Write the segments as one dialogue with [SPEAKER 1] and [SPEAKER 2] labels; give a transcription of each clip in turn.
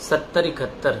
[SPEAKER 1] 70-71।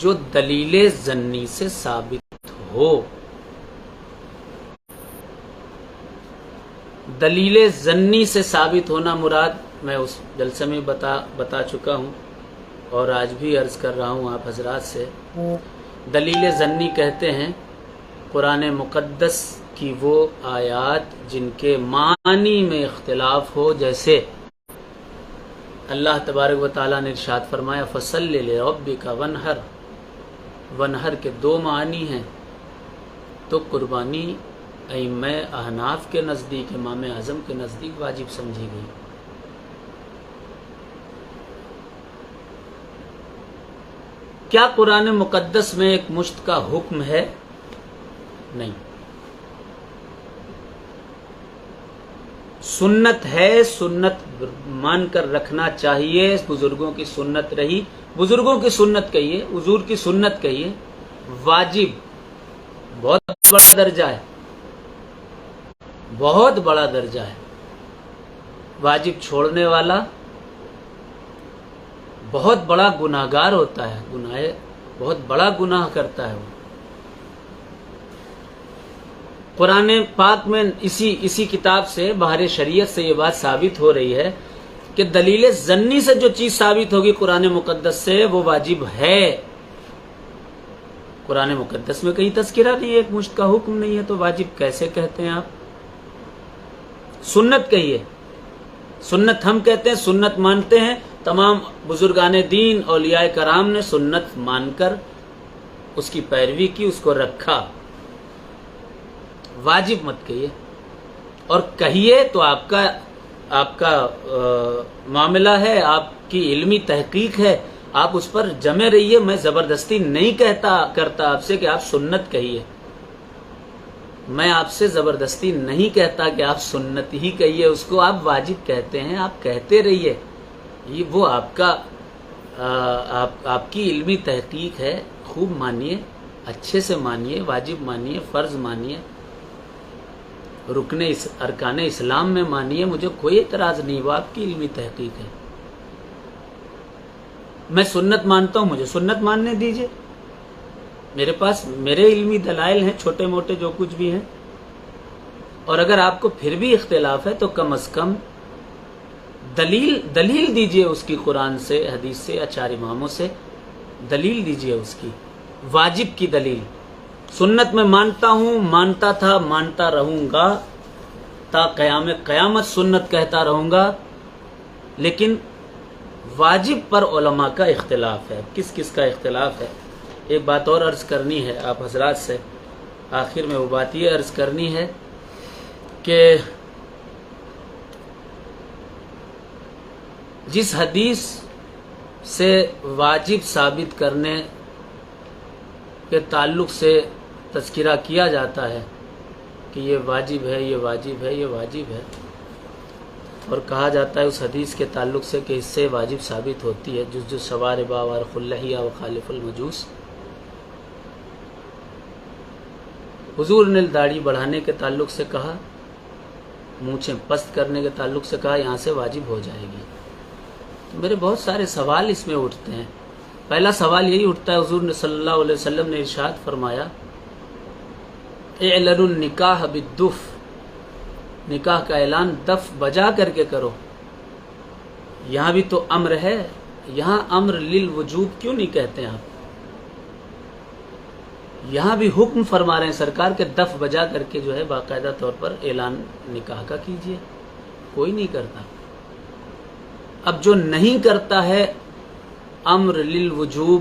[SPEAKER 1] جو دلیل ظنی سے ثابت ہو. دلیل ظنی سے ثابت ہونا مراد میں اس جلسے میں بتا چکا ہوں اور آج بھی عرض کر رہا ہوں آپ حضرات سے. دلیل ظنی کہتے ہیں قرآن مقدس کی وہ آیات جن کے معنی میں اختلاف ہو، جیسے اللہ تبارک و تعالیٰ نے ارشاد فرمایا فَصَلِّ لِرَبِّكَ وَانْحَرْ. ونحر کے دو معنی ہیں، تو قربانی ائمہ احناف کے نزدیک، امام اعظم کے نزدیک واجب سمجھی گئی. کیا قرآن مقدس میں ایک مشت کا حکم ہے؟ نہیں. سنت ہے، سنت مان کر رکھنا چاہیے. بزرگوں کی سنت رہی، بزرگوں کی سنت کہیے، حضور کی سنت کہیے. واجب بہت بڑا درجہ ہے، بہت بڑا درجہ ہے. واجب چھوڑنے والا بہت بڑا گناہگار ہوتا ہے، بہت بڑا گناہ کرتا ہے وہ. قرآن پاک میں اسی کتاب سے بہر شریعت سے یہ بات ثابت ہو رہی ہے کہ دلیل ظنی سے جو چیز ثابت ہوگی قرآن مقدس سے وہ واجب ہے. قرآن مقدس میں کہیں تذکرہ نہیں ہے، ایک مشت کا حکم نہیں ہے، تو واجب کیسے کہتے ہیں آپ؟ سنت کہیے. سنت ہم کہتے ہیں، سنت مانتے ہیں. تمام بزرگان دین اولیاء کرام نے سنت مان کر اس کی پیروی کی، اس کو رکھا. واجب مت کہیے، اور کہیے تو آپ کا معاملہ ہے، آپ کی علمی تحقیق ہے، آپ اس پر جمے رہیے. میں زبردستی نہیں کرتا آپ سے کہ آپ سنت کہیے. میں آپ سے زبردستی نہیں کہتا کہ آپ سنت ہی کہیے، اس کو آپ واجب کہتے ہیں، آپ کہتے رہیے. یہ وہ آپ کی علمی تحقیق ہے. خوب مانیے، اچھے سے مانیے، واجب مانیے، فرض مانیے، رکن ارکان اسلام میں مانیے. مجھے کوئی اعتراض نہیں، وہ آپ کی علمی تحقیق ہے. میں سنت مانتا ہوں، مجھے سنت ماننے دیجئے. میرے پاس میرے علمی دلائل ہیں، چھوٹے موٹے جو کچھ بھی ہیں. اور اگر آپ کو پھر بھی اختلاف ہے تو کم از کم دلیل دیجئے اس کی، قرآن سے، حدیث سے، یا چار اماموں سے دلیل دیجئے اس کی، واجب کی دلیل. سنت میں مانتا ہوں، مانتا تھا، مانتا رہوں گا تا قیامت سنت کہتا رہوں گا. لیکن واجب پر علماء کا اختلاف ہے. کس کس کا اختلاف ہے؟ ایک بات اور عرض کرنی ہے آپ حضرات سے، آخر میں وہ بات یہ عرض کرنی ہے کہ جس حدیث سے واجب ثابت کرنے کے تعلق سے تذکرہ کیا جاتا ہے کہ یہ واجب ہے، یہ واجب ہے، یہ واجب ہے، اور کہا جاتا ہے اس حدیث کے تعلق سے کہ اس سے واجب ثابت ہوتی ہے جز شواربا وارخ اللحیہ وخالف المجوس. حضور نے داڑھی بڑھانے کے تعلق سے کہا، مونچھیں پست کرنے کے تعلق سے کہا یہاں سے واجب ہو جائے گی. تو میرے بہت سارے سوال اس میں اٹھتے ہیں. پہلا سوال یہی اٹھتا ہے، حضور نے صلی اللہ علیہ وسلم نے ارشاد فرمایا اعلنوا النکاح بالدف، نکاح کا اعلان دف بجا کر کے کرو. یہاں بھی تو امر ہے، یہاں امر للوجوب کیوں نہیں کہتے آپ؟ یہاں بھی حکم فرما رہے ہیں سرکار کے دف بجا کر کے جو ہے باقاعدہ طور پر اعلان نکاح کا کیجئے. کوئی نہیں کرتا. اب جو نہیں کرتا ہے، امر للوجوب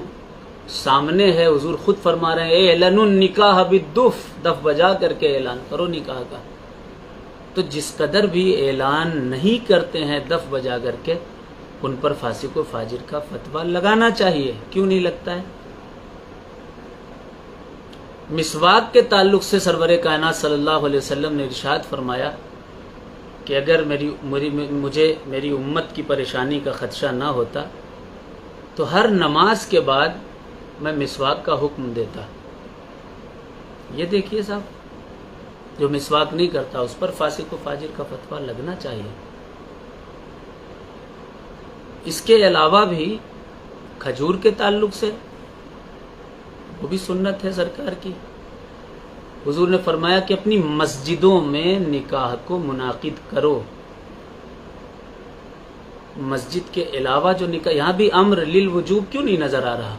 [SPEAKER 1] سامنے ہے، حضور خود فرما رہے ہیں اعلنوا النکاح بالدف، دف بجا کر کے اعلان کرو نکاح کا. تو جس قدر بھی اعلان نہیں کرتے ہیں دف بجا کر کے، ان پر فاسق و فاجر کا فتویٰ لگانا چاہیے. کیوں نہیں لگتا ہے؟ مسواک کے تعلق سے سرور کائنات صلی اللہ علیہ وسلم نے ارشاد فرمایا کہ اگر مجھے میری امت کی پریشانی کا خدشہ نہ ہوتا تو ہر نماز کے بعد میں مسواک کا حکم دیتا. یہ دیکھیے صاحب، جو مسواک نہیں کرتا اس پر فاسق و فاجر کا فتویٰ لگنا چاہیے. اس کے علاوہ بھی کھجور کے تعلق سے وہ بھی سنت ہے سرکار کی۔ حضور نے فرمایا کہ اپنی مسجدوں میں نکاح کو منعقد کرو، مسجد کے علاوہ جو نکاح، یہاں بھی امر للوجوب کیوں نہیں نظر آ رہا؟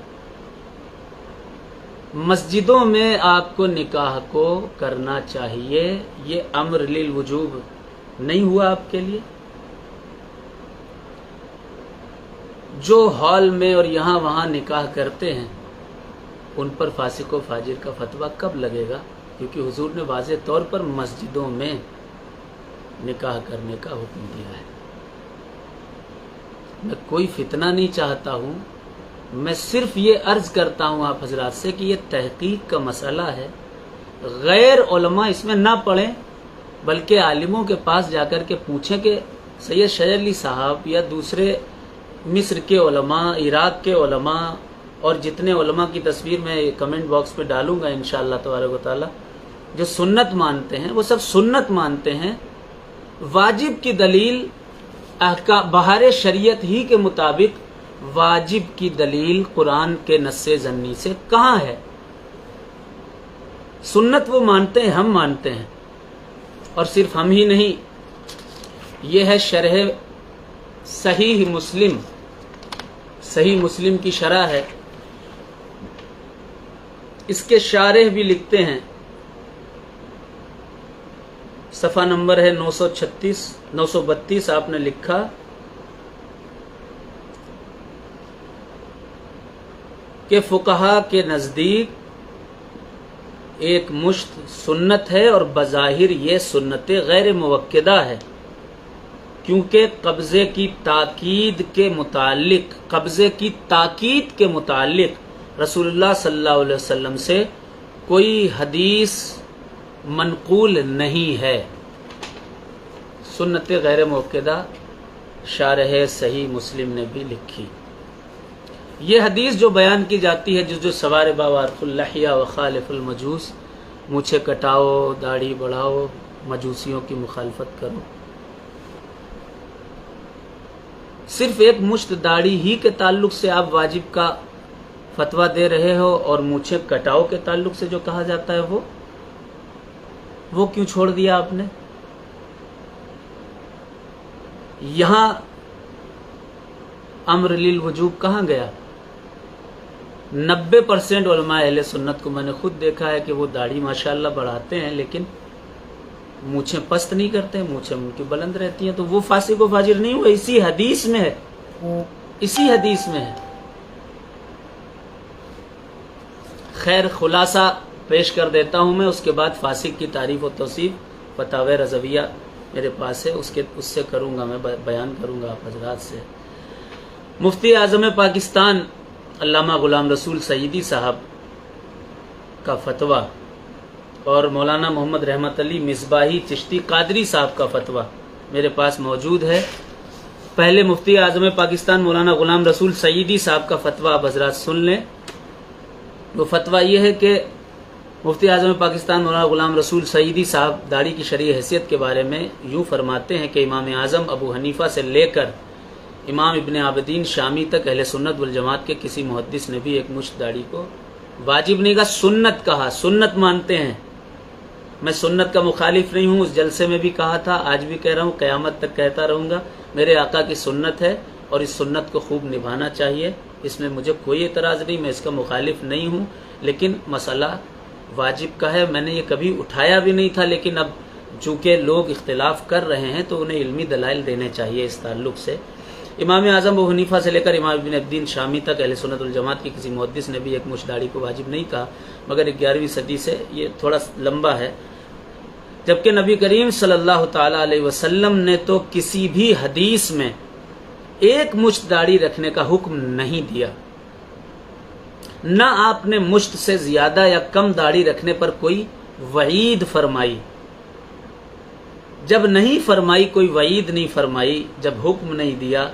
[SPEAKER 1] مسجدوں میں آپ کو نکاح کو کرنا چاہیے، یہ امر للوجوب نہیں ہوا آپ کے لیے؟ جو ہال میں اور یہاں وہاں نکاح کرتے ہیں ان پر فاسق و فاجر کا فتویٰ کب لگے گا؟ کیونکہ حضور نے واضح طور پر مسجدوں میں نکاح کرنے کا حکم دیا ہے۔ میں کوئی فتنہ نہیں چاہتا ہوں، میں صرف یہ عرض کرتا ہوں آپ حضرات سے کہ یہ تحقیق کا مسئلہ ہے، غیر علماء اس میں نہ پڑھیں بلکہ عالموں کے پاس جا کر کے پوچھیں کہ سید شجر علی صاحب یا دوسرے مصر کے علماء، عراق کے علماء اور جتنے علماء کی تصویر میں کمنٹ باکس میں ڈالوں گا انشاءاللہ تبارک و تعالی، جو سنت مانتے ہیں وہ سب سنت مانتے ہیں، واجب کی دلیل بہار شریعت ہی کے مطابق واجب کی دلیل قرآن کے نص ضمنی سے کہاں ہے؟ سنت وہ مانتے ہیں، ہم مانتے ہیں، اور صرف ہم ہی نہیں، یہ ہے شرح صحیح مسلم، صحیح مسلم کی شرح ہے، اس کے شارح بھی لکھتے ہیں، صفحہ نمبر ہے 932 آپ نے لکھا کہ فقہا کے نزدیک ایک مشت سنت ہے اور بظاہر یہ سنت غیر موقدہ ہے، کیونکہ قبضے کی تاکید کے متعلق رسول اللہ صلی اللہ علیہ وسلم سے کوئی حدیث منقول نہیں ہے۔ سنت غیر موقدہ شارح صحیح مسلم نے بھی لکھی۔ یہ حدیث جو بیان کی جاتی ہے، جو سوار باوارف اللحیہ و خالف المجوس، مونچھیں کٹاؤ، داڑھی بڑھاؤ، مجوسیوں کی مخالفت کرو، صرف ایک مشت داڑھی ہی کے تعلق سے آپ واجب کا فتویٰ دے رہے ہو، اور مونچھیں کٹاؤ کے تعلق سے جو کہا جاتا ہے وہ کیوں چھوڑ دیا آپ نے؟ یہاں امر للوجوب کہاں گیا؟ 90% علماء اہل سنت کو میں نے خود دیکھا ہے کہ وہ داڑھی ماشاءاللہ بڑھاتے ہیں لیکن مونچھیں پست نہیں کرتے، مونچھیں ان کی بلند رہتی ہیں، تو وہ فاسق و فاجر نہیں ہوا، اسی حدیث میں ہے، اسی حدیث میں ہے۔ خیر، خلاصہ پیش کر دیتا ہوں میں، اس کے بعد فاسق کی تعریف و توصیف فتاوی رضویہ میرے پاس ہے، اس سے کروں گا، میں بیان کروں گا آپ حضرات سے۔ مفتی اعظم پاکستان علامہ غلام رسول سعیدی صاحب کا فتویٰ اور مولانا محمد رحمت علی مصباحی چشتی قادری صاحب کا فتویٰ میرے پاس موجود ہے۔ پہلے مفتی اعظم پاکستان مولانا غلام رسول سعیدی صاحب کا فتویٰ آپ حضرات سن لیں۔ وہ فتویٰ یہ ہے کہ مفتی اعظم پاکستان مولانا غلام رسول سعیدی صاحب داڑھی کی شرعی حیثیت کے بارے میں یوں فرماتے ہیں کہ امام اعظم ابو حنیفہ سے لے کر امام ابن عابدین شامی تک اہل سنت والجماعت کے کسی محدث نے بھی ایک مشت داڑھی کو واجب نہیں کہا، سنت کہا، سنت مانتے ہیں۔ میں سنت کا مخالف نہیں ہوں، اس جلسے میں بھی کہا تھا، آج بھی کہہ رہا ہوں، قیامت تک کہتا رہوں گا، میرے آقا کی سنت ہے اور اس سنت کو خوب نبھانا چاہیے، اس میں مجھے کوئی اعتراض نہیں، میں اس کا مخالف نہیں ہوں، لیکن مسئلہ واجب کا ہے، میں نے یہ کبھی اٹھایا بھی نہیں تھا، لیکن اب چونکہ لوگ اختلاف کر رہے ہیں تو انہیں علمی دلائل دینے چاہیے اس تعلق سے۔ امام اعظم ابو حنیفہ سے لے کر امام ابن عابدین شامی تک اہل سنت والجماعت کے کسی محدث نے بھی ایک مشت داڑھی کو واجب نہیں کہا، مگر 11ویں صدی سے یہ تھوڑا لمبا ہے، جبکہ نبی کریم صلی اللہ تعالی علیہ وسلم نے تو کسی بھی حدیث میں ایک مشت داڑھی رکھنے کا حکم نہیں دیا، نہ آپ نے مشت سے زیادہ یا کم داڑھی رکھنے پر کوئی وعید فرمائی۔ جب نہیں فرمائی، کوئی وعید نہیں فرمائی، جب حکم نہیں دیا،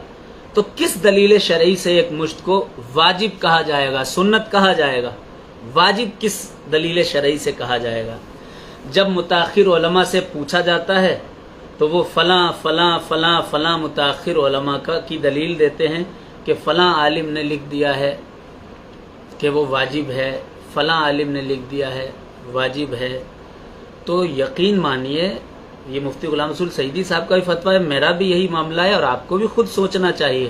[SPEAKER 1] تو کس دلیل شرعی سے ایک مشت کو واجب کہا جائے گا، سنت کہا جائے گا؟ واجب کس دلیل شرعی سے کہا جائے گا؟ جب متاخر علماء سے پوچھا جاتا ہے تو وہ فلاں فلاں فلاں فلاں متاخر علماء کی دلیل دیتے ہیں کہ فلاں عالم نے لکھ دیا ہے کہ وہ واجب ہے، فلاں عالم نے لکھ دیا ہے واجب ہے، تو یقین مانیے یہ مفتی غلام رسول سعیدی صاحب کا بھی فتویٰ ہے، میرا بھی یہی معاملہ ہے، اور آپ کو بھی خود سوچنا چاہیے۔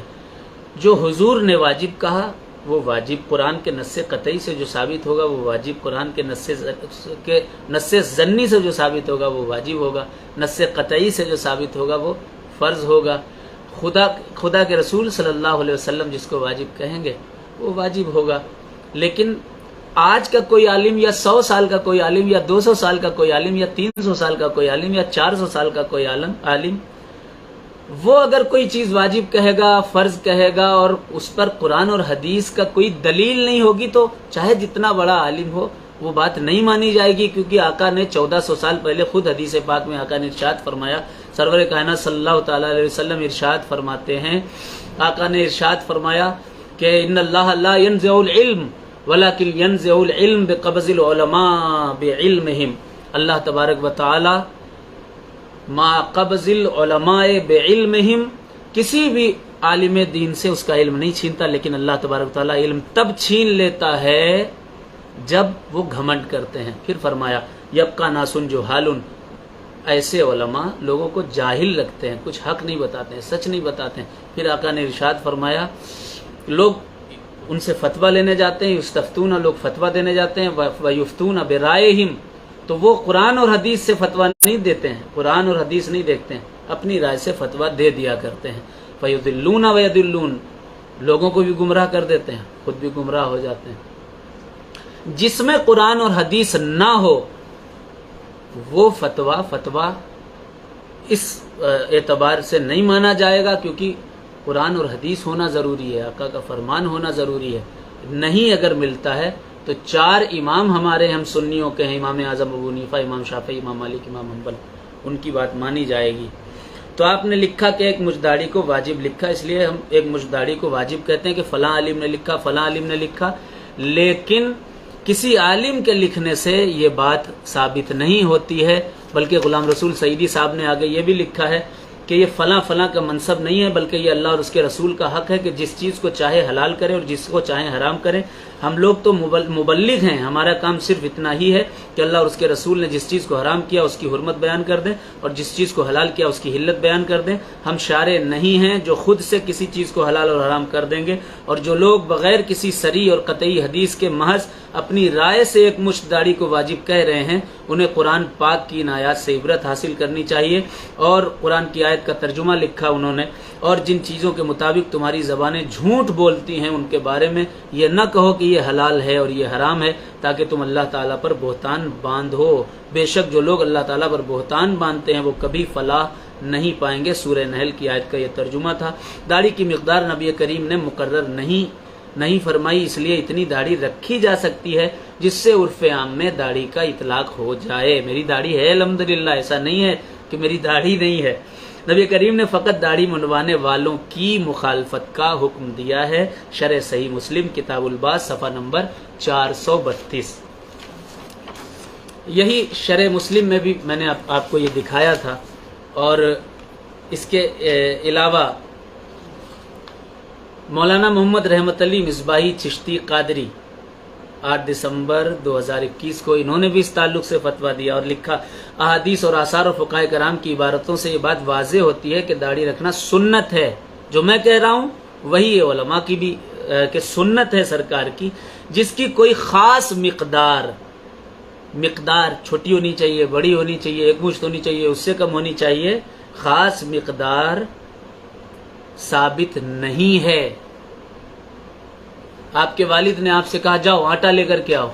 [SPEAKER 1] جو حضور نے واجب کہا وہ واجب قرآن کے نص قطعی سے جو ثابت ہوگا وہ واجب، قرآن کے نص ظنی سے جو ثابت ہوگا وہ واجب ہوگا، نص قطعی سے جو ثابت ہوگا وہ فرض ہوگا۔ خدا کے رسول صلی اللہ علیہ وسلم جس کو واجب کہیں گے وہ واجب ہوگا۔ لیکن آج کا کوئی عالم یا 100 سال کا کوئی عالم یا 200 سال کا کوئی عالم یا 300 سال کا کوئی عالم یا 400 سال کا کوئی عالم وہ اگر کوئی چیز واجب کہے گا، فرض کہے گا، اور اس پر قرآن اور حدیث کا کوئی دلیل نہیں ہوگی، تو چاہے جتنا بڑا عالم ہو وہ بات نہیں مانی جائے گی، کیونکہ آقا نے 1400 سال پہلے خود حدیث پاک میں آقا نے ارشاد فرمایا، سرور کائنات صلی اللہ تعالی علیہ وسلم ارشاد فرماتے ہیں، آقا نے ارشاد فرمایا کہ ان اللہ لا ينزع العلم ولكن ينزع العلم بقبض العلماء بعلمهم، اللہ تبارک و تعالی ما قبض العلماء بعلمهم، کسی بھی عالم دین سے اس کا علم نہیں چھینتا، لیکن اللہ تبارک و تعالی علم تب چھین لیتا ہے جب وہ گھمنڈ کرتے ہیں۔ پھر فرمایا یبقى ناس جہال، ایسے علماء لوگوں کو جاہل رکھتے ہیں، کچھ حق نہیں بتاتے ہیں، سچ نہیں بتاتے ہیں۔ پھر آقا نے ارشاد فرمایا لوگ ان سے فتویٰ لینے جاتے ہیں، یستفتون، لوگ فتویٰ دینے جاتے ہیں، ویفتون برائہم، تو وہ قرآن اور حدیث سے فتویٰ نہیں دیتے ہیں، قرآن اور حدیث نہیں دیکھتے ہیں، اپنی رائے سے فتویٰ دے دیا کرتے ہیں، فیضلون ویضلون، لوگوں کو بھی گمراہ کر دیتے ہیں، خود بھی گمراہ ہو جاتے ہیں۔ جس میں قرآن اور حدیث نہ ہو وہ فتویٰ اس اعتبار سے نہیں مانا جائے گا، کیونکہ قرآن اور حدیث ہونا ضروری ہے، آقا کا فرمان ہونا ضروری ہے۔ نہیں اگر ملتا ہے تو 4 امام ہمارے ہم سنیوں کے ہیں، امام اعظم ابو حنیفہ، امام شافعی، امام مالک، امام حنبل، ان کی بات مانی جائے گی۔ تو آپ نے لکھا کہ ایک مجداڑی کو واجب لکھا، اس لیے ہم ایک مجداڑی کو واجب کہتے ہیں کہ فلاں عالم نے لکھا، فلاں عالم نے لکھا، لیکن کسی عالم کے لکھنے سے یہ بات ثابت نہیں ہوتی ہے، بلکہ غلام رسول سعیدی صاحب نے آگے یہ بھی لکھا ہے کہ یہ فلاں فلاں کا منصب نہیں ہے، بلکہ یہ اللہ اور اس کے رسول کا حق ہے کہ جس چیز کو چاہے حلال کرے اور جس کو چاہے حرام کرے۔ ہم لوگ تو مبلغ ہیں، ہمارا کام صرف اتنا ہی ہے کہ اللہ اور اس کے رسول نے جس چیز کو حرام کیا اس کی حرمت بیان کر دیں، اور جس چیز کو حلال کیا اس کی حلت بیان کر دیں۔ ہم شارع نہیں ہیں جو خود سے کسی چیز کو حلال اور حرام کر دیں گے، اور جو لوگ بغیر کسی صریح اور قطعی حدیث کے محض اپنی رائے سے ایک مشت داڑھی کو واجب کہہ رہے ہیں، انہیں قرآن پاک کی ان آیات سے عبرت حاصل کرنی چاہیے۔ اور قرآن کی آیت کا ترجمہ لکھا انہوں نے، اور جن چیزوں کے مطابق تمہاری زبانیں جھوٹ بولتی ہیں ان کے بارے میں یہ نہ کہو کہ یہ حلال ہے اور یہ حرام ہے، تاکہ تم اللہ تعالیٰ پر بہتان باندھو۔ بے شک جو لوگ اللہ تعالیٰ پر بہتان باندھتے ہیں وہ کبھی فلاح نہیں پائیں گے۔ سورہ نحل کی آیت کا یہ ترجمہ تھا۔ داڑھی کی مقدار نبی کریم نے مقرر نہیں فرمائی، اس لیے اتنی داڑھی رکھی جا سکتی ہے جس سے عرف عام میں داڑھی کا اطلاق ہو جائے۔ میری داڑھی ہے الحمدللہ، ایسا نہیں ہے کہ میری داڑھی نہیں ہے۔ نبی کریم نے فقط داڑھی منڈوانے والوں کی مخالفت کا حکم دیا ہے۔ شرح صحیح مسلم کتاب الباس صفحہ نمبر 432۔ یہی شرح مسلم میں بھی میں نے آپ کو یہ دکھایا تھا، اور اس کے علاوہ مولانا محمد رحمت علی مصباحی چشتی قادری 8 دسمبر 2021 کو انہوں نے بھی اس تعلق سے فتویٰ دیا اور لکھا، احادیث اور آثار و فقہاء کرام کی عبارتوں سے یہ بات واضح ہوتی ہے کہ داڑھی رکھنا سنت ہے۔ جو میں کہہ رہا ہوں وہی علماء کی بھی کہ سنت ہے سرکار کی، جس کی کوئی خاص مقدار چھوٹی ہونی چاہیے، بڑی ہونی چاہیے، ایک مشت ہونی چاہیے، اس سے کم ہونی چاہیے، خاص مقدار ثابت نہیں ہے۔ آپ کے والد نے آپ سے کہا جاؤ آٹا لے کر کے آؤ،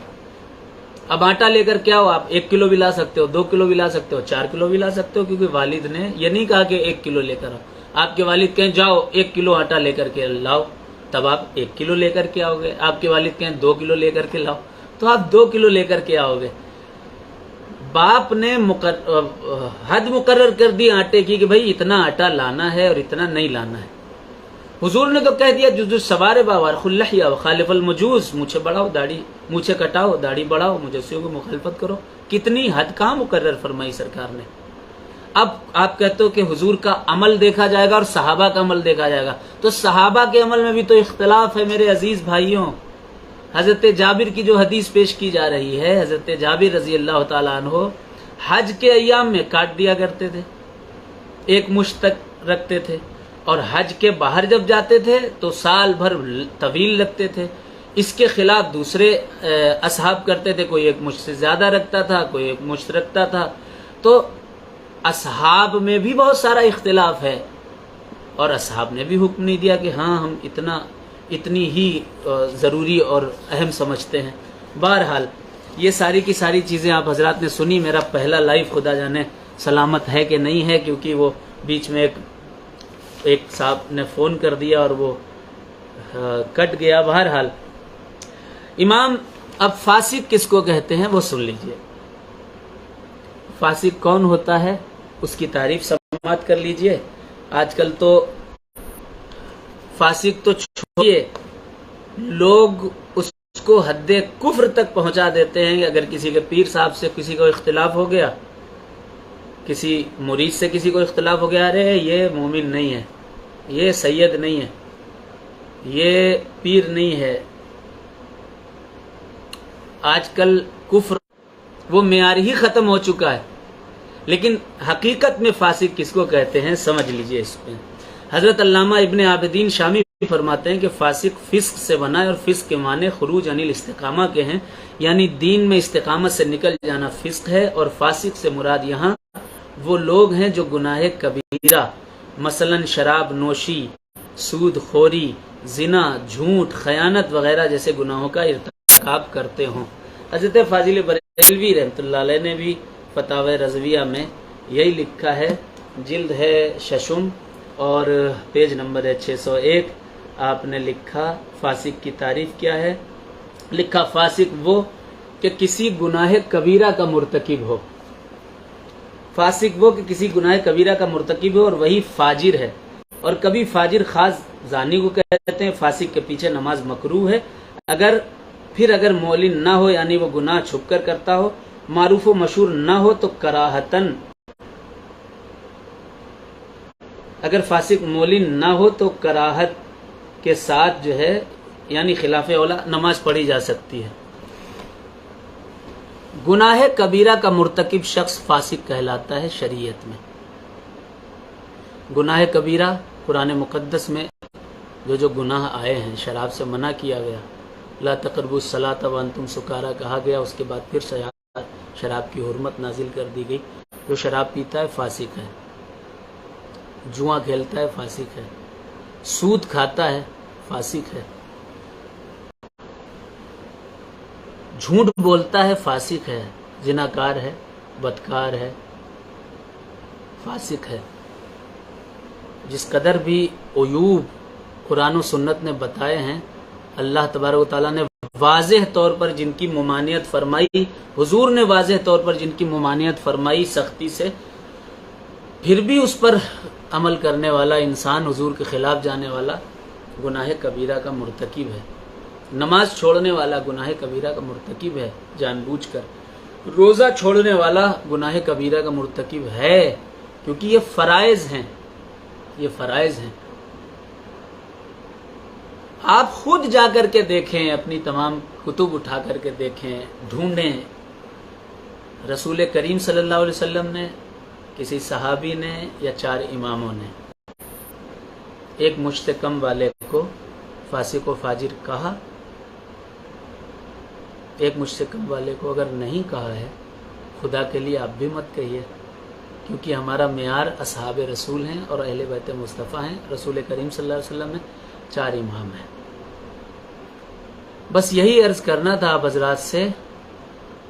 [SPEAKER 1] اب آٹا لے کر کے آؤ، آپ 1 کلو بھی لا سکتے ہو، 2 کلو بھی لا سکتے ہو، 4 کلو بھی لا سکتے ہو، کیونکہ والد نے یہ نہیں کہا کہ 1 کلو لے کر آؤ۔ آپ کے والد کہیں جاؤ 1 کلو آٹا لے کر کے لاؤ، تب آپ 1 کلو لے کر کے آؤ گے۔ آپ کے والد کہیں 2 کلو لے کر کے لاؤ، تو آپ 2 کلو لے کر کے آؤ گے۔ باپ نے حد مقرر کر دی آٹے کی کہ بھائی اتنا آٹا لانا ہے اور اتنا نہیں لانا ہے۔ حضور نے تو کہہ دیا جز سوار باور خلحیا وخالف المجوز، مونچھے بڑھاؤ داڑھی، مونچھے کٹاؤ داڑھی بڑھاؤ، مجوسیوں کی مخالفت کرو۔ کتنی حد کہاں مقرر فرمائی سرکار نے۔ اب آپ کہتے ہو کہ حضور کا عمل دیکھا جائے گا اور صحابہ کا عمل دیکھا جائے گا، تو صحابہ کے عمل میں بھی تو اختلاف ہے میرے عزیز بھائیوں۔ حضرت جابر کی جو حدیث پیش کی جا رہی ہے، حضرت جابر رضی اللہ تعالیٰ عنہ حج کے ایام میں کاٹ دیا کرتے تھے، ایک مشت تک رکھتے تھے، اور حج کے باہر جب جاتے تھے تو سال بھر طویل رکھتے تھے۔ اس کے خلاف دوسرے اصحاب کرتے تھے، کوئی ایک مشت سے زیادہ رکھتا تھا، کوئی ایک مشت رکھتا تھا۔ تو اصحاب میں بھی بہت سارا اختلاف ہے، اور اصحاب نے بھی حکم نہیں دیا کہ ہاں ہم اتنی ہی ضروری اور اہم سمجھتے ہیں۔ بہرحال یہ ساری کی ساری چیزیں آپ حضرات نے سنی۔ میرا پہلا لائیو خدا جانے سلامت ہے کہ نہیں ہے، کیونکہ وہ بیچ میں ایک صاحب نے فون کر دیا اور وہ کٹ گیا۔ بہرحال امام، اب فاسق کس کو کہتے ہیں وہ سن لیجئے۔ فاسق کون ہوتا ہے اس کی تعریف سماعت کر لیجئے۔ آج کل تو فاسق تو چھوڑیے، لوگ اس کو حد کفر تک پہنچا دیتے ہیں کہ اگر کسی کے پیر صاحب سے کسی کو اختلاف ہو گیا، کسی مرید سے کسی کو اختلاف ہو گیا، ارے یہ مومن نہیں ہے، یہ سید نہیں ہے، یہ پیر نہیں ہے۔ آج کل کفر وہ معیار ہی ختم ہو چکا ہے۔ لیکن حقیقت میں فاسق کس کو کہتے ہیں سمجھ لیجئے۔ اس میں حضرت علامہ ابن عابدین شامی فرماتے ہیں کہ فاسق فسق سے بنا ہے، اور فسق کے معنی خروج عن الاستقامہ کے ہیں، یعنی دین میں استقامت سے نکل جانا فسق ہے۔ اور فاسق سے مراد یہاں وہ لوگ ہیں جو گناہ کبیرہ مثلا شراب نوشی، سود خوری، زنا، جھوٹ، خیانت وغیرہ جیسے گناہوں کا ارتکاب کرتے ہوں۔ حضرت فاضل بریلوی رحمۃ اللہ علیہ نے بھی فتاوی رضویہ میں یہی لکھا ہے، جلد ہے ششم اور پیج نمبر ہے 601۔ آپ نے لکھا فاسق کی تعریف کیا ہے؟ لکھا فاسق وہ کہ کسی گناہ کبیرہ کا مرتکب ہو، فاسق وہ کہ کسی گناہ کبیرہ کا مرتکب ہو، اور وہی فاجر ہے۔ اور کبھی فاجر خاص زانی کو کہتے ہیں۔ فاسق کے پیچھے نماز مکروہ ہے اگر معلن نہ ہو، یعنی وہ گناہ چھپ کر کرتا ہو، معروف و مشہور نہ ہو تو کراہتن، اگر فاسق معلن نہ ہو تو کراہت کے ساتھ جو ہے یعنی خلاف اولا نماز پڑھی جا سکتی ہے۔ گناہ کبیرہ کا مرتکب شخص فاسق کہلاتا ہے شریعت میں۔ گناہ کبیرہ قرآن مقدس میں جو گناہ آئے ہیں، شراب سے منع کیا گیا، لا تقربوا الصلاۃ وانتم سکارا کہا گیا، اس کے بعد پھر شراب کی حرمت نازل کر دی گئی۔ جو شراب پیتا ہے فاسق ہے، جوا کھیلتا ہے فاسق ہے، سود کھاتا ہے فاسق ہے، جھوٹ بولتا ہے فاسق ہے، زناکار ہے، بدکار ہے، فاسق ہے۔ جس قدر بھی عیوب قرآن و سنت نے بتائے ہیں، اللہ تبارک و تعالیٰ نے واضح طور پر جن کی ممانعت فرمائی، حضور نے واضح طور پر جن کی ممانعت فرمائی سختی سے، پھر بھی اس پر عمل کرنے والا انسان حضور کے خلاف جانے والا گناہ کبیرہ کا مرتکب ہے۔ نماز چھوڑنے والا گناہ کبیرہ کا مرتکب ہے جان بوجھ کر۔ روزہ چھوڑنے والا گناہ کبیرہ کا مرتکب ہے، کیونکہ یہ فرائض ہیں، یہ فرائض ہیں۔ آپ خود جا کر کے دیکھیں، اپنی تمام کتب اٹھا کر کے دیکھیں، ڈھونڈیں، رسول کریم صلی اللہ علیہ وسلم نے، کسی صحابی نے، یا 4 اماموں نے ایک مجھ سے کم والے کو فاسق و فاجر کہا؟ ایک مجھ سے کم والے کو اگر نہیں کہا ہے، خدا کے لیے آپ بھی مت کہیے، کیونکہ ہمارا معیار اصحاب رسول ہیں اور اہل بیت مصطفیٰ ہیں۔ رسول کریم صلی اللہ علیہ وسلم میں 4 امام ہیں۔ بس یہی عرض کرنا تھا آپ حضرات سے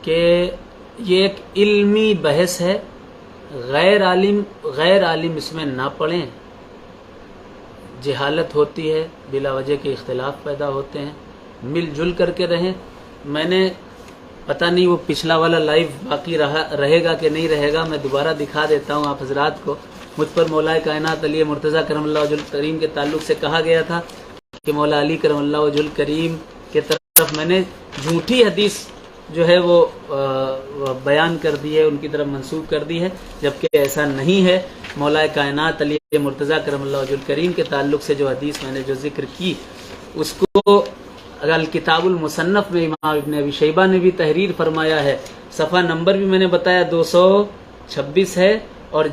[SPEAKER 1] کہ یہ ایک علمی بحث ہے، غیر عالم اس میں نہ پڑھیں، جہالت ہوتی ہے، بلا وجہ کے اختلاف پیدا ہوتے ہیں، مل جل کر کے رہیں۔ میں نے پتہ نہیں وہ پچھلا والا لائیو باقی رہے گا کہ نہیں رہے گا، میں دوبارہ دکھا دیتا ہوں آپ حضرات کو۔ مجھ پر مولا کائنات علی مرتضیٰ کرم اللہ وجہ الکریم کے تعلق سے کہا گیا تھا کہ مولا علی کرم اللہ وجہ الکریم کے طرف میں نے جھوٹی حدیث جو ہے وہ بیان کر دی ہے، ان کی طرف منسوب کر دی ہے، جبکہ ایسا نہیں ہے۔ مولا کائنات علی مرتضیٰ کرم اللہ وجہ الکریم کے تعلق سے جو حدیث میں نے جو ذکر کی، اس کو الکتاب المصنف میں امام ابن ابی شیبہ نے بھی تحریر فرمایا ہے، صفحہ نمبر بھی میں نے بتایا 226 ہے، اور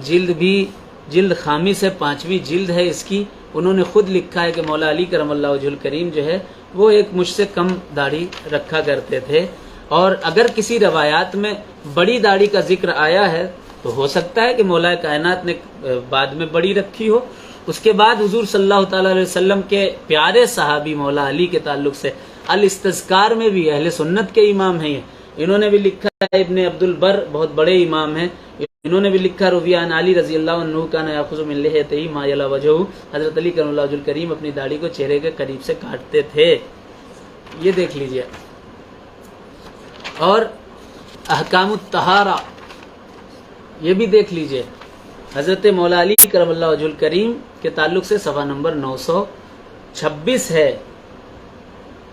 [SPEAKER 1] جلد خامس ہے، 5ویں جلد ہے اس کی۔ انہوں نے خود لکھا ہے کہ مولا علی کرم اللہ وجہ الکریم جو ہے وہ ایک مجھ سے کم داڑھی رکھا کرتے تھے، اور اگر کسی روایات میں بڑی داڑھی کا ذکر آیا ہے تو ہو سکتا ہے کہ مولا کائنات نے بعد میں بڑی رکھی ہو۔ اس کے بعد حضور صلی اللہ تعالی علیہ وسلم کے پیارے صحابی مولا علی کے تعلق سے الاستذکار میں بھی اہل سنت کے امام ہیں، انہوں نے بھی لکھا ہے، ابن عبد البر بہت بڑے امام ہیں، انہوں نے بھی لکھا روی عن علی رضی اللہ عنہ کان یاخذ من لحیتہ ما یلی وجہہ، حضرت علی کرم اللہ وجہ الکریم اپنی داڑھی کو چہرے کے قریب سے کاٹتے تھے۔ یہ دیکھ لیجئے۔ اور احکام الطہارہ یہ بھی دیکھ لیجئے، حضرت مولا علی کرم اللہ وجہ الکریم کے تعلق سے صفحہ نمبر 926 ہے،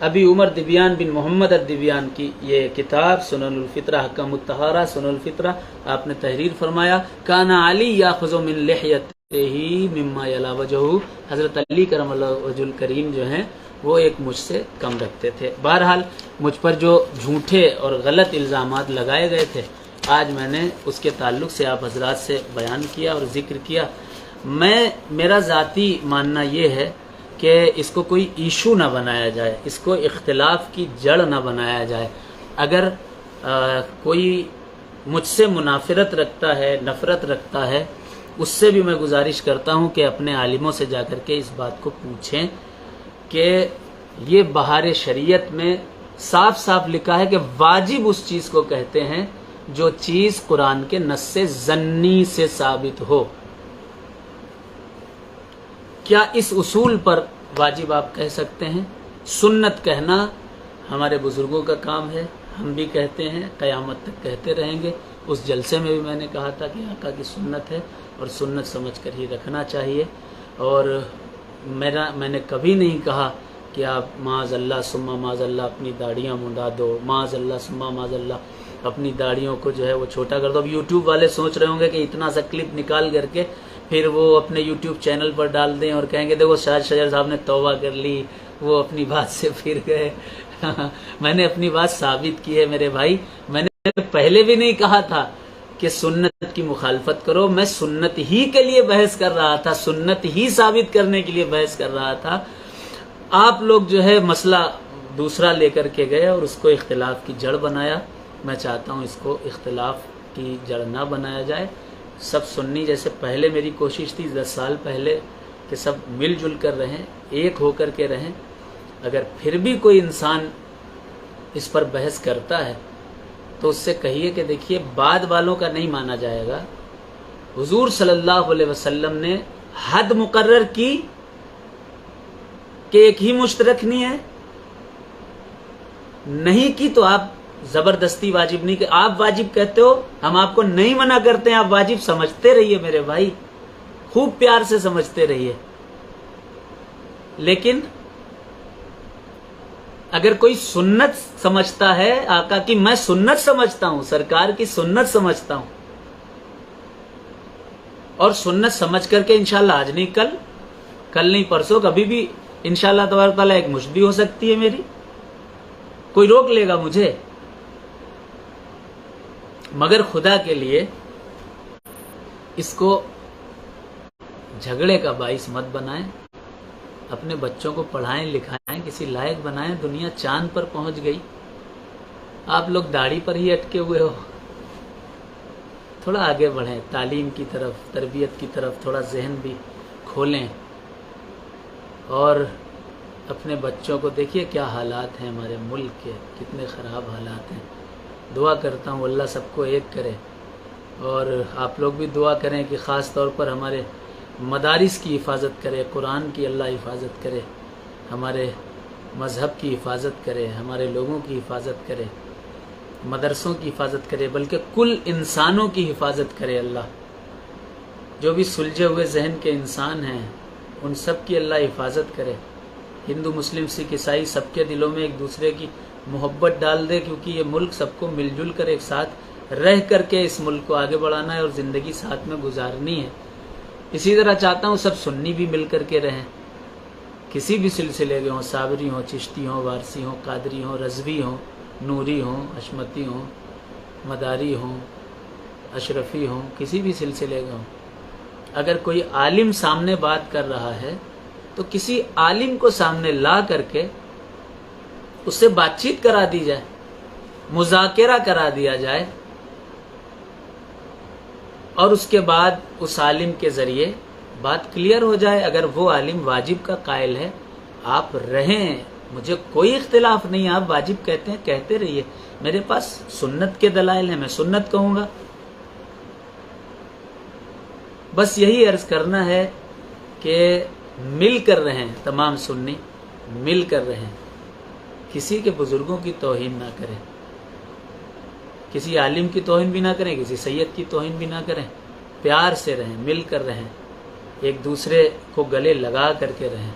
[SPEAKER 1] ابی عمر دبیان بن محمد الدبیان کی یہ کتاب سنن الفطرہ، احکام الطہارہ سنن الفطرہ، آپ نے تحریر فرمایا کان علی یاخذ من لحیتہ مما یلی وجہہ، حضرت علی کرم اللہ وجہ الکریم جو ہیں وہ ایک مجھ سے کم رکھتے تھے۔ بہرحال مجھ پر جو جھوٹے اور غلط الزامات لگائے گئے تھے آج میں نے اس کے تعلق سے آپ حضرات سے بیان کیا اور ذکر کیا۔ میرا ذاتی ماننا یہ ہے کہ اس کو کوئی ایشو نہ بنایا جائے، اس کو اختلاف کی جڑ نہ بنایا جائے۔ اگر کوئی مجھ سے منافرت رکھتا ہے، نفرت رکھتا ہے، اس سے بھی میں گزارش کرتا ہوں کہ اپنے عالموں سے جا کر کے اس بات کو پوچھیں کہ یہ بہار شریعت میں صاف صاف لکھا ہے کہ واجب اس چیز کو کہتے ہیں جو چیز قرآن کے نص سے ظنی سے ثابت ہو۔ کیا اس اصول پر واجب آپ کہہ سکتے ہیں؟ سنت کہنا ہمارے بزرگوں کا کام ہے، ہم بھی کہتے ہیں، قیامت تک کہتے رہیں گے۔ اس جلسے میں بھی میں نے کہا تھا کہ آقا کی سنت ہے اور سنت سمجھ کر ہی رکھنا چاہیے، اور میں نے کبھی نہیں کہا کہ آپ معاذ اللہ ثم معاذ اللہ اپنی داڑیاں منڈا دو، معاذ اللہ ثم معاذ اللہ اپنی داڑیوں کو جو ہے وہ چھوٹا کر دو۔ اب یوٹیوب والے سوچ رہے ہوں گے کہ اتنا سا کلپ نکال کر کے پھر وہ اپنے یوٹیوب چینل پر ڈال دیں اور کہیں گے دیکھو شاہد شجر صاحب نے توبہ کر لی، وہ اپنی بات سے پھر گئے۔ میں نے اپنی بات ثابت کی ہے میرے بھائی، میں نے پہلے بھی نہیں کہا تھا کہ سنت کی مخالفت کرو، میں سنت ہی کے لیے بحث کر رہا تھا، سنت ہی ثابت کرنے کے لیے بحث کر رہا تھا۔ آپ لوگ جو ہے مسئلہ دوسرا لے کر کے گئے اور اس کو اختلاف کی جڑ بنایا۔ میں چاہتا ہوں اس کو اختلاف کی جڑ نہ بنایا جائے۔ سب سنی جیسے پہلے میری کوشش تھی 10 سال پہلے کہ سب مل جل کر رہیں، ایک ہو کر کے رہیں۔ اگر پھر بھی کوئی انسان اس پر بحث کرتا ہے تو اس سے کہیے کہ دیکھیے بعد والوں کا نہیں مانا جائے گا۔ حضور صلی اللہ علیہ وسلم نے حد مقرر کی کہ ایک ہی مشت رکھنی ہے، نہیں کی تو آپ زبردستی واجب نہیں کہ آپ واجب کہتے ہو، ہم آپ کو نہیں منع کرتے ہیں، آپ واجب سمجھتے رہیے میرے بھائی، خوب پیار سے سمجھتے رہیے۔ لیکن اگر کوئی سنت سمجھتا ہے آقا کی، میں سنت سمجھتا ہوں، سرکار کی سنت سمجھتا ہوں، اور سنت سمجھ کر کے انشاءاللہ آج نہیں کل نہیں پرسوں کبھی بھی انشاءاللہ تبارک تعالیٰ ایک مشت بھی ہو سکتی ہے میری، کوئی روک لے گا مجھے؟ مگر خدا کے لیے اس کو جھگڑے کا باعث مت بنائیں، اپنے بچوں کو پڑھائیں لکھائیں، کسی لائق بنائیں۔ دنیا چاند پر پہنچ گئی، آپ لوگ داڑھی پر ہی اٹکے ہوئے ہو۔ تھوڑا آگے بڑھیں، تعلیم کی طرف، تربیت کی طرف تھوڑا ذہن بھی کھولیں، اور اپنے بچوں کو دیکھیے کیا حالات ہیں ہمارے ملک کے، کتنے خراب حالات ہیں۔ دعا کرتا ہوں اللہ سب کو ایک کرے، اور آپ لوگ بھی دعا کریں کہ خاص طور پر ہمارے مدارس کی حفاظت کرے، قرآن کی اللہ حفاظت کرے، ہمارے مذہب کی حفاظت کرے، ہمارے لوگوں کی حفاظت کرے، مدرسوں کی حفاظت کرے، بلکہ کل انسانوں کی حفاظت کرے اللہ۔ جو بھی سلجھے ہوئے ذہن کے انسان ہیں ان سب کی اللہ حفاظت کرے۔ ہندو مسلم سکھ عیسائی سب کے دلوں میں ایک دوسرے کی محبت ڈال دے، کیونکہ یہ ملک سب کو مل جل کر ایک ساتھ رہ کر کے اس ملک کو آگے بڑھانا ہے اور زندگی ساتھ میں گزارنی ہے۔ اسی طرح چاہتا ہوں سب سنی بھی مل کر کے رہیں، کسی بھی سلسلے کے ہوں، صابری ہوں، چشتی ہوں، وارسی ہوں، قادری ہوں، رضوی ہوں، نوری ہوں، حشمتی ہوں، مداری ہوں، اشرفی ہوں، کسی بھی سلسلے کے ہوں، اگر کوئی عالم سامنے بات کر رہا ہے تو کسی عالم کو سامنے لا کر کے اس سے بات چیت کرا دی جائے، مذاکرہ کرا دیا جائے، اور اس کے بعد اس عالم کے ذریعے بات کلیئر ہو جائے۔ اگر وہ عالم واجب کا قائل ہے، آپ رہیں، مجھے کوئی اختلاف نہیں، آپ واجب کہتے ہیں کہتے رہیے، میرے پاس سنت کے دلائل ہیں، میں سنت کہوں گا۔ بس یہی عرض کرنا ہے کہ مل کر رہیں، تمام سنی مل کر رہیں، کسی کے بزرگوں کی توہین نہ کریں، کسی عالم کی توہین بھی نہ کریں، کسی سید کی توہین بھی نہ کریں، پیار سے رہیں، مل کر رہیں، ایک دوسرے کو گلے لگا کر کے رہیں،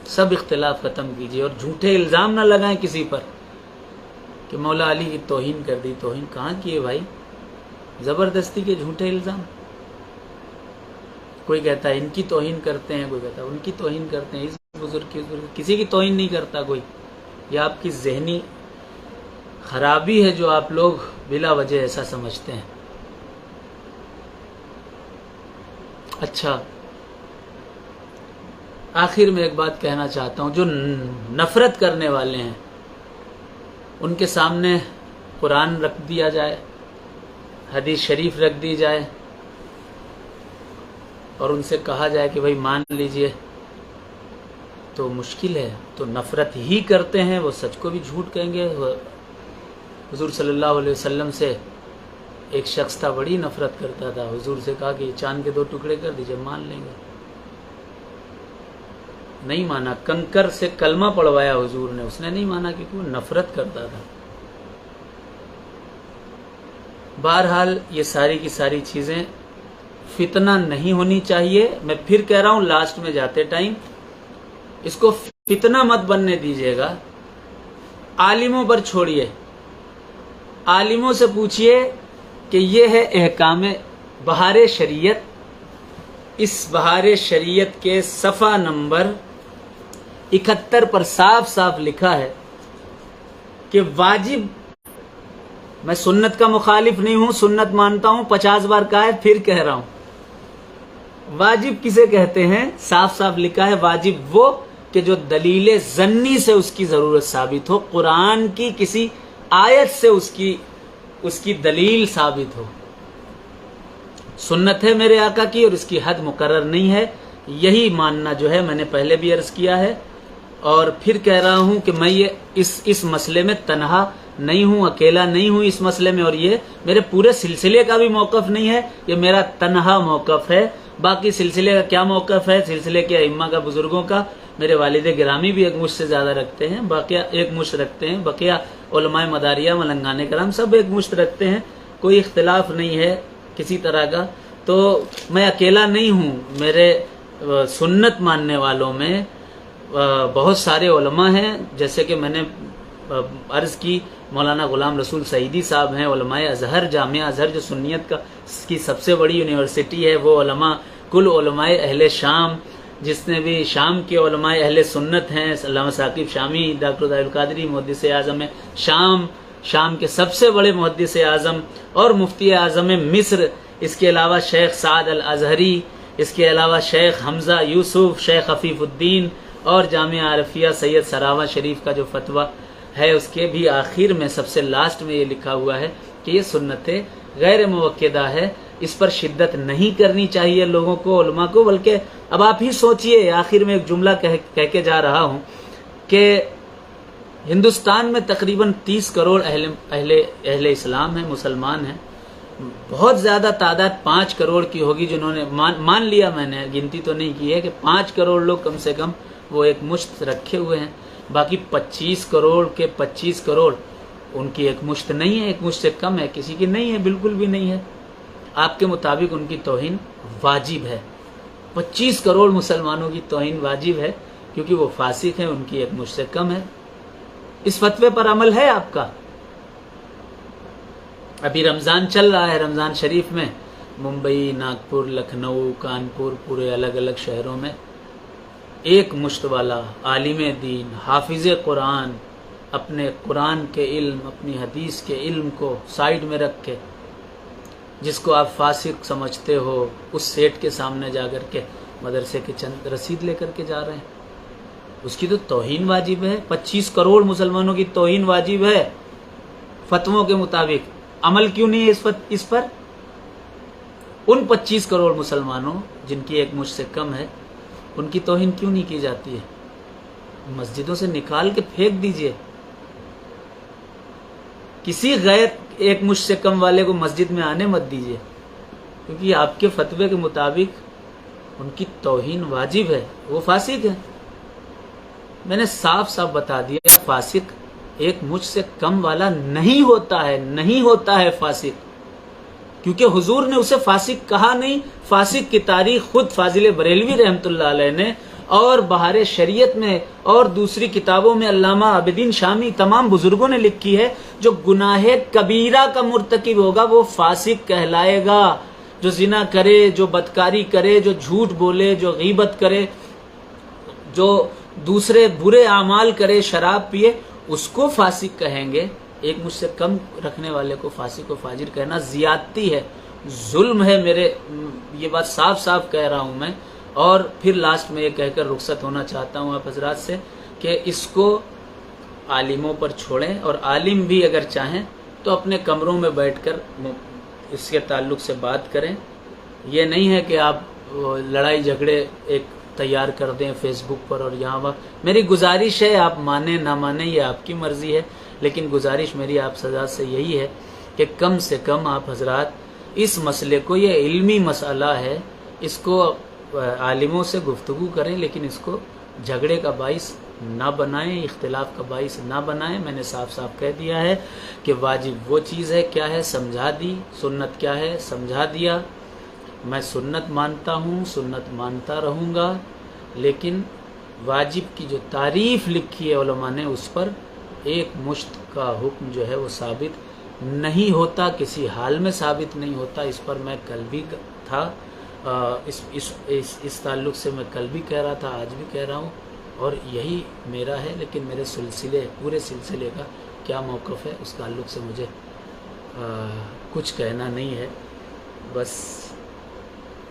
[SPEAKER 1] سب اختلاف ختم کیجیے، اور جھوٹے الزام نہ لگائیں کسی پر کہ مولا علی کی توہین کر دی۔ توہین کہاں کی ہے بھائی؟ زبردستی کے جھوٹے الزام۔ کوئی کہتا ہے ان کی توہین کرتے ہیں، کوئی کہتا ہے ان کی توہین کرتے ہیں، اس بزرگ کی، اس بزرگ، کسی کی توہین نہیں کرتا کوئی۔ یہ آپ کی ذہنی خرابی ہے جو آپ لوگ بلا وجہ ایسا سمجھتے ہیں۔ اچھا، آخر میں ایک بات کہنا چاہتا ہوں، جو نفرت کرنے والے ہیں ان کے سامنے قرآن رکھ دیا جائے، حدیث شریف رکھ دی جائے، اور ان سے کہا جائے کہ بھائی مان لیجئے، تو مشکل ہے، تو نفرت ہی کرتے ہیں، وہ سچ کو بھی جھوٹ کہیں گے۔ حضور صلی اللہ علیہ وسلم سے ایک شخص تھا، بڑی نفرت کرتا تھا، حضور سے کہا کہ چاند کے 2 ٹکڑے کر دیجئے، مان لیں گے، نہیں مانا، کنکر سے کلمہ پڑھوایا حضور نے، اس نے نہیں مانا کیونکہ وہ نفرت کرتا تھا۔ بہرحال یہ ساری کی ساری چیزیں فتنہ نہیں ہونی چاہیے۔ میں پھر کہہ رہا ہوں لاسٹ میں جاتے ٹائم، اس کو فتنہ مت بننے دیجیے گا، عالموں پر چھوڑیے، عالموں سے پوچھئے کہ یہ ہے احکام بہار شریعت، اس بہار شریعت کے صفحہ نمبر 71 پر صاف صاف لکھا ہے کہ واجب، میں سنت کا مخالف نہیں ہوں، سنت مانتا ہوں، 50 بار کہا ہے، پھر کہہ رہا ہوں، واجب کسے کہتے ہیں؟ صاف صاف لکھا ہے، واجب وہ کہ جو دلیل ظنی سے اس کی ضرورت ثابت ہو، قرآن کی کسی آیت سے اس کی دلیل ثابت ہو۔ سنت ہے میرے آقا کی اور اس کی حد مقرر نہیں ہے، یہی ماننا جو ہے میں نے پہلے بھی عرض کیا ہے، اور پھر کہہ رہا ہوں کہ میں یہ اس مسئلے میں تنہا نہیں ہوں، اکیلا نہیں ہوں اس مسئلے میں، اور یہ میرے پورے سلسلے کا بھی موقف نہیں ہے، یہ میرا تنہا موقف ہے۔ باقی سلسلے کا کیا موقف ہے؟ سلسلے کے ائمہ کا، بزرگوں کا، میرے والد گرامی بھی ایک مجھ سے زیادہ رکھتے ہیں، باقی ایک مشت رکھتے ہیں، بقیہ علماء مداریہ، ملنگان کرام سب ایک مشت رکھتے ہیں، کوئی اختلاف نہیں ہے کسی طرح کا۔ تو میں اکیلا نہیں ہوں، میرے سنت ماننے والوں میں بہت سارے علماء ہیں، جیسے کہ میں نے عرض کی، مولانا غلام رسول سعیدی صاحب ہیں، علماء ازہر، جامعہ ازہر جو سنیت کی سب سے بڑی یونیورسٹی ہے، وہ علماء، کل علماء اہل شام، جس نے بھی شام کے علماء اہل سنت ہیں، علامہ ثاقب شامی، ڈاکٹر ظاہر القادری محدث اعظم شام کے سب سے بڑے محدث اعظم اور مفتی اعظم مصر، اس کے علاوہ شیخ سعد الازہری، اس کے علاوہ شیخ حمزہ یوسف، شیخ عفیف الدین، اور جامعہ عارفیہ سید سراوہ شریف کا جو فتویٰ ہے، اس کے بھی آخر میں سب سے لاسٹ میں یہ لکھا ہوا ہے کہ یہ سنت غیر موقدہ ہے، اس پر شدت نہیں کرنی چاہیے لوگوں کو، علماء کو، بلکہ اب آپ ہی سوچئے، آخر میں ایک جملہ کہہ کے جا رہا ہوں کہ ہندوستان میں تقریباً 30 کروڑ اہل اسلام ہیں، مسلمان ہیں، بہت زیادہ تعداد 5 کروڑ کی ہوگی جنہوں نے مان لیا، میں نے گنتی تو نہیں کی ہے، کہ 5 کروڑ لوگ کم سے کم وہ ایک مشت رکھے ہوئے ہیں، باقی 25 کروڑ کے 25 کروڑ ان کی ایک مشت نہیں ہے، ایک مشت سے کم ہے، کسی کی نہیں ہے، بالکل بھی نہیں ہے۔ آپ کے مطابق ان کی توہین واجب ہے، 25 کروڑ مسلمانوں کی توہین واجب ہے، کیونکہ وہ فاسق ہیں، ان کی ایک مشت سے کم ہے۔ اس فتوے پر عمل ہے آپ کا؟ ابھی رمضان چل رہا ہے، رمضان شریف میں ممبئی، ناگپور، لکھنؤ، کانپور، پورے الگ الگ شہروں میں ایک مشت والا عالم دین حافظ قرآن اپنے قرآن کے علم اپنی حدیث کے علم کو سائیڈ میں رکھ کے جس کو آپ فاسق سمجھتے ہو اس سیٹ کے سامنے جا کر کے مدرسے کے چند رسید لے کر کے جا رہے ہیں، اس کی تو توہین واجب ہے۔ 25 کروڑ مسلمانوں کی توہین واجب ہے فتووں کے مطابق، عمل کیوں نہیں ہے اس پر؟ ان 25 کروڑ مسلمانوں جن کی ایک مجھ سے کم ہے ان کی توہین کیوں نہیں کی جاتی ہے؟ مسجدوں سے نکال کے پھینک دیجئے، کسی غیر ایک مجھ سے کم والے کو مسجد میں آنے مت دیجئے، کیونکہ آپ کے فتوے کے مطابق ان کی توہین واجب ہے، وہ فاسق ہے۔ میں نے صاف صاف بتا دیا، فاسق ایک مجھ سے کم والا نہیں ہوتا ہے فاسق، کیونکہ حضور نے اسے فاسق کہا نہیں۔ فاسق کی تاریخ خود فاضل بریلوی رحمۃ اللہ علیہ نے اور بہار شریعت میں اور دوسری کتابوں میں علامہ عابدین شامی تمام بزرگوں نے لکھی ہے۔ جو گناہ کبیرہ کا مرتکب ہوگا وہ فاسق کہلائے گا۔ جو زنا کرے، جو بدکاری کرے، جو جھوٹ بولے، جو غیبت کرے، جو دوسرے برے اعمال کرے، شراب پیے، اس کو فاسق کہیں گے۔ ایک مجھ سے کم رکھنے والے کو فاسق و فاجر کہنا زیادتی ہے، ظلم ہے۔ یہ بات صاف صاف کہہ رہا ہوں میں، اور پھر لاسٹ میں یہ کہہ کر رخصت ہونا چاہتا ہوں آپ حضرات سے کہ اس کو عالموں پر چھوڑیں، اور عالم بھی اگر چاہیں تو اپنے کمروں میں بیٹھ کر اس کے تعلق سے بات کریں۔ یہ نہیں ہے کہ آپ لڑائی جھگڑے ایک تیار کر دیں فیس بک پر اور یہاں وہاں۔ میری گزارش ہے، آپ مانیں نہ مانیں یہ آپ کی مرضی ہے، لیکن گزارش میری آپ حضرات سے یہی ہے کہ کم سے کم آپ حضرات اس مسئلے کو، یہ علمی مسئلہ ہے، اس کو عالموں سے گفتگو کریں، لیکن اس کو جھگڑے کا باعث نہ بنائیں، اختلاف کا باعث نہ بنائیں۔ میں نے صاف صاف کہہ دیا ہے کہ واجب وہ چیز ہے کیا ہے سمجھا دی، سنت کیا ہے سمجھا دیا۔ میں سنت مانتا ہوں، سنت مانتا رہوں گا، لیکن واجب کی جو تعریف لکھی ہے علماء نے اس پر ایک مشت کا حکم جو ہے وہ ثابت نہیں ہوتا، کسی حال میں ثابت نہیں ہوتا۔ اس پر میں کل بھی تھا، اس تعلق سے میں کل بھی کہہ رہا تھا، آج بھی کہہ رہا ہوں، اور یہی میرا ہے۔ لیکن میرے پورے سلسلے کا کیا موقف ہے اس تعلق سے مجھے کچھ کہنا نہیں ہے۔ بس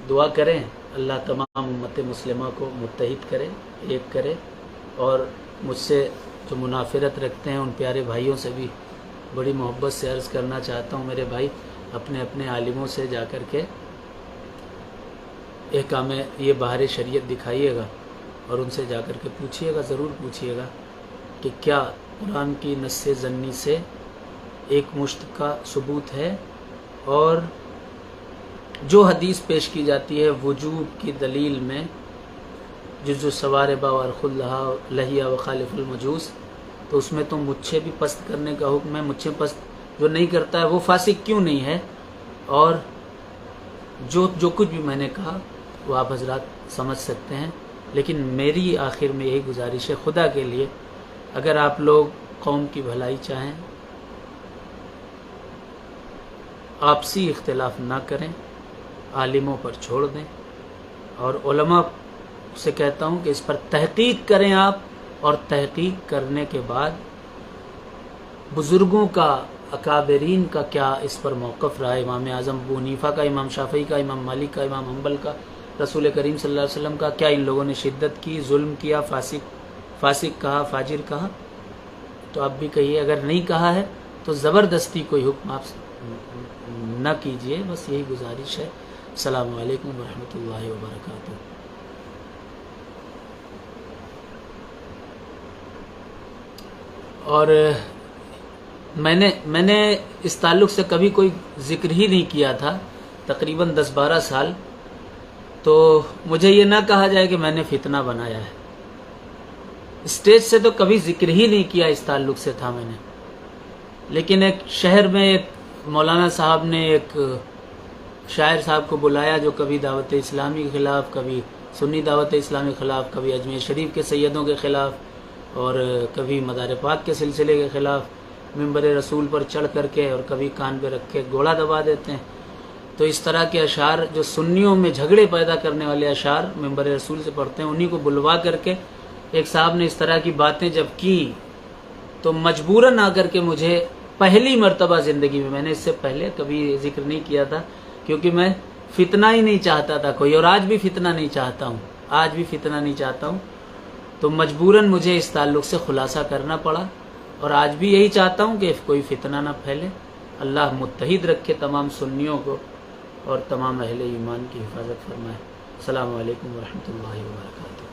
[SPEAKER 1] دعا کریں اللہ تمام امت مسلمہ کو متحد کرے، ایک کرے، اور مجھ سے جو منافرت رکھتے ہیں ان پیارے بھائیوں سے بھی بڑی محبت سے عرض کرنا چاہتا ہوں، میرے بھائی اپنے اپنے عالموں سے جا کر کے احکام یہ بہار شریعت دکھائیے گا، اور ان سے جا کر کے پوچھیے گا، ضرور پوچھیے گا کہ کیا قرآن کی نص ضنی سے ایک مشت کا ثبوت ہے، اور جو حدیث پیش کی جاتی ہے وجوب کی دلیل میں جزو سوار باور خلہ لہیا و خالف المجوس، تو اس میں تو مچھے بھی پست کرنے کا حکم ہے۔ مچھے پست جو نہیں کرتا ہے وہ فاسق کیوں نہیں ہے؟ اور جو کچھ بھی میں نے کہا وہ آپ حضرات سمجھ سکتے ہیں، لیکن میری آخر میں یہی گزارش ہے، خدا کے لیے اگر آپ لوگ قوم کی بھلائی چاہیں، آپسی اختلاف نہ کریں، عالموں پر چھوڑ دیں، اور علماء سے کہتا ہوں کہ اس پر تحقیق کریں آپ، اور تحقیق کرنے کے بعد بزرگوں کا، اکابرین کا کیا اس پر موقف رہا، امام اعظم ابو حنیفہ کا، امام شافعی کا، امام مالک کا، امام حنبل کا، رسول کریم صلی اللہ علیہ وسلم کا، کیا ان لوگوں نے شدت کی، ظلم کیا، فاسق کہا، فاجر کہا؟ تو آپ بھی کہیے، اگر نہیں کہا ہے تو زبردستی کوئی حکم آپ نہ کیجیے۔ بس یہی گزارش ہے۔ السلام علیکم ورحمۃ اللہ وبرکاتہ۔ اور میں نے اس تعلق سے کبھی کوئی ذکر ہی نہیں کیا تھا، تقریباً 10-12 سال، تو مجھے یہ نہ کہا جائے کہ میں نے فتنہ بنایا ہے۔ اسٹیج سے تو کبھی ذکر ہی نہیں کیا، اس تعلق سے تھا میں نے، لیکن ایک شہر میں ایک مولانا صاحب نے ایک شاعر صاحب کو بلایا جو کبھی دعوت اسلامی کے خلاف، کبھی سنی دعوت اسلامی کے خلاف، کبھی اجمیر شریف کے سیدوں کے خلاف، اور کبھی مدار پاک کے سلسلے کے خلاف ممبر رسول پر چڑھ کر کے، اور کبھی کان پہ رکھ کے گھوڑا دبا دیتے ہیں۔ تو اس طرح کے اشعار جو سنیوں میں جھگڑے پیدا کرنے والے اشعار ممبر رسول سے پڑھتے ہیں، انہی کو بلوا کر کے ایک صاحب نے اس طرح کی باتیں جب کی تو مجبوراً آ کر کے مجھے پہلی مرتبہ زندگی میں نے اس سے پہلے کبھی ذکر نہیں کیا تھا، کیونکہ میں فتنہ ہی نہیں چاہتا تھا کوئی، اور آج بھی فتنہ نہیں چاہتا ہوں، آج بھی فتنہ نہیں چاہتا ہوں، تو مجبوراً مجھے اس تعلق سے خلاصہ کرنا پڑا، اور آج بھی یہی چاہتا ہوں کہ کوئی فتنہ نہ پھیلے۔ اللہ متحد رکھے تمام سنیوں کو اور تمام اہل ایمان کی حفاظت فرمائے۔ السلام علیکم ورحمۃ اللہ وبرکاتہ۔